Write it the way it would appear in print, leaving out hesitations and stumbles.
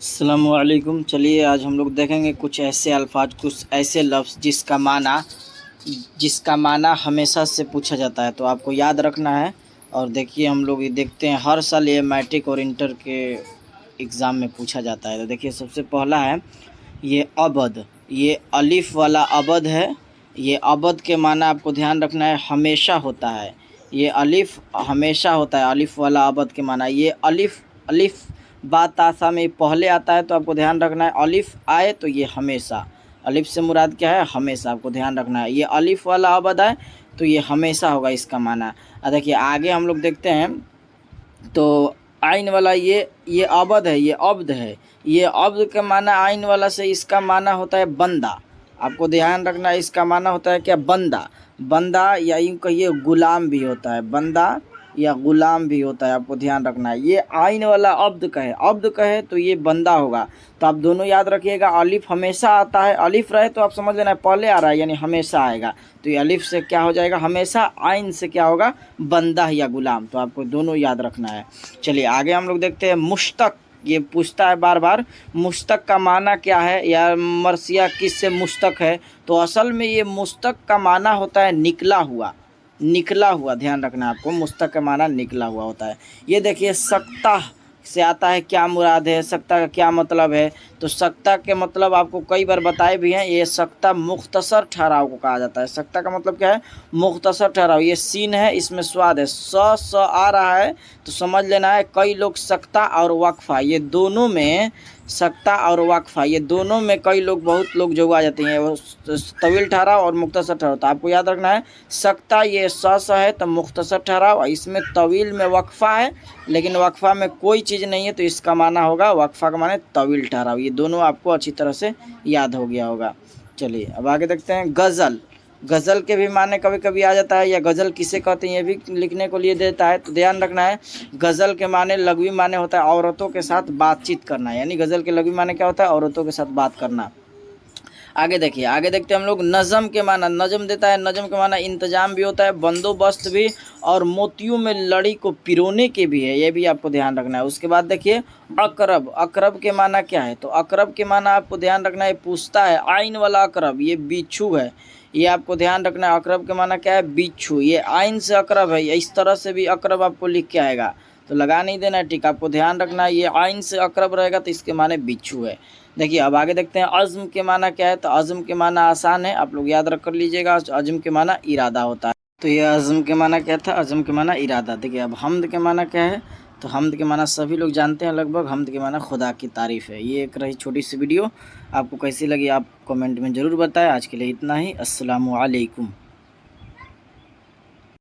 अस्सलामुअलैकुम। चलिए आज हम लोग देखेंगे कुछ ऐसे अल्फाज, कुछ ऐसे लफ्ज़ जिसका माना हमेशा से पूछा जाता है, तो आपको याद रखना है। और देखिए हम लोग ये देखते हैं हर साल ये मैट्रिक और इंटर के एग्ज़ाम में पूछा जाता है। तो देखिए सबसे पहला है ये अबद। ये अलिफ वाला अबद है। ये अबद के माना आपको ध्यान रखना है हमेशा होता है। ये अलिफ हमेशा होता है, अलिफ वाला अबद के माना। ये अलिफ अलिफ बात तासा में पहले आता है, तो आपको ध्यान रखना है अलिफ आए तो ये हमेशा। अलिफ से मुराद क्या है? हमेशा। आपको ध्यान रखना है ये अलिफ वाला अबद आए तो ये हमेशा होगा इसका माना। देखिए आगे हम लोग देखते हैं तो आइन वाला ये अबद है, ये अब्द है। ये अब्द का माना आइन वाला से इसका माना होता है बंदा। आपको ध्यान रखना है इसका माना होता है क्या? बंदा। बंदा या यूँ कहिए गुलाम भी होता है, बंदा या गुलाम भी होता है। आपको ध्यान रखना है ये आइन वाला अब्द कहे तो ये बंदा होगा। तो आप दोनों याद रखिएगा, अलिफ हमेशा आता है, अलिफ रहे तो आप समझ लेना पहले आ रहा है यानी हमेशा आएगा। तो ये अलिफ से क्या हो जाएगा? हमेशा। आइन से क्या होगा? बंदा या गुलाम। तो आपको दोनों याद रखना है। चलिए आगे हम लोग देखते हैं मुश्तक। ये पूछता है बार बार मुश्तक का माना क्या है, या मरसिया किस से मुश्तक है? तो असल में ये मुश्तक का माना होता है निकला हुआ, निकला हुआ। ध्यान रखना आपको, मुश्तक का माना निकला हुआ होता है। ये देखिए सक्ता से आता है, क्या मुराद है? सक्ता का क्या मतलब है? तो सक्ता के मतलब आपको कई बार बताए भी हैं। ये सक्ता मुख्तसर ठहराव को कहा जाता है। सक्ता का मतलब क्या है? मुख्तसर ठहराव। ये सीन है, इसमें स्वाद है, स आ रहा है तो समझ लेना है कई लोग सक्ता और वक्फा ये दोनों में, सक्ता और वक्फा ये दोनों में कई लोग, बहुत लोग जो आ जाते हैं वो तवील ठहराव और मुख्तसर ठहराव। तो आपको याद रखना है सक्ता ये स है तो मुख्तसर ठहराव, इसमें तवील में वक्फा है लेकिन वक्फा में कोई चीज़ नहीं है तो इसका माना होगा, वक्फा का माने तवील ठहराव। ये दोनों आपको अच्छी तरह से याद हो गया होगा। चलिए अब आगे देखते हैं गज़ल। गज़ल के भी माने कभी कभी आ जाता है, या गज़ल किसे कहते हैं ये भी लिखने को लिए देता है। तो ध्यान रखना है गज़ल के माने लघवी माने होता है औरतों के साथ बातचीत करना, यानी गज़ल के लघवी माने क्या होता है? औरतों के साथ बात करना। आगे देखिए, आगे देखते हैं हम लोग नज़म के माना। नज़म देता है, नज़म के माना इंतजाम भी होता है, बंदोबस्त भी, और मोतियों में लड़ी को पिरोने के भी है, ये भी आपको ध्यान रखना है। उसके बाद देखिए अकरब। अकरब के माना क्या है? तो अकरब के माना आपको ध्यान रखना है, पूछता है आइन वाला अकरब, ये बिच्छू है। ये आपको ध्यान रखना है अकरब के माना क्या है? बिच्छू। ये आइन से अकरब है, इस तरह से भी अकरब आपको लिख के आएगा तो लगा नहीं देना, ठीक। आपको ध्यान रखना है ये आइन से अकरब रहेगा तो इसके माने बिच्छू है। देखिए अब आगे देखते हैं अज़्म के माना क्या है। तो अज़्म के माना आसान है, आप लोग याद रख कर लीजिएगा। अज़्म के माना इरादा होता है। तो ये अज़्म के माना क्या था? अज़्म के माना इरादा। देखिए अब हमद के माना क्या है? तो हमद के माना सभी लोग जानते हैं लगभग। हमद के माना खुदा की तारीफ़ है। ये एक रही छोटी सी वीडियो, आपको कैसी लगी आप कमेंट में ज़रूर बताएं। आज के लिए इतना ही। अस्सलामु अलैकुम।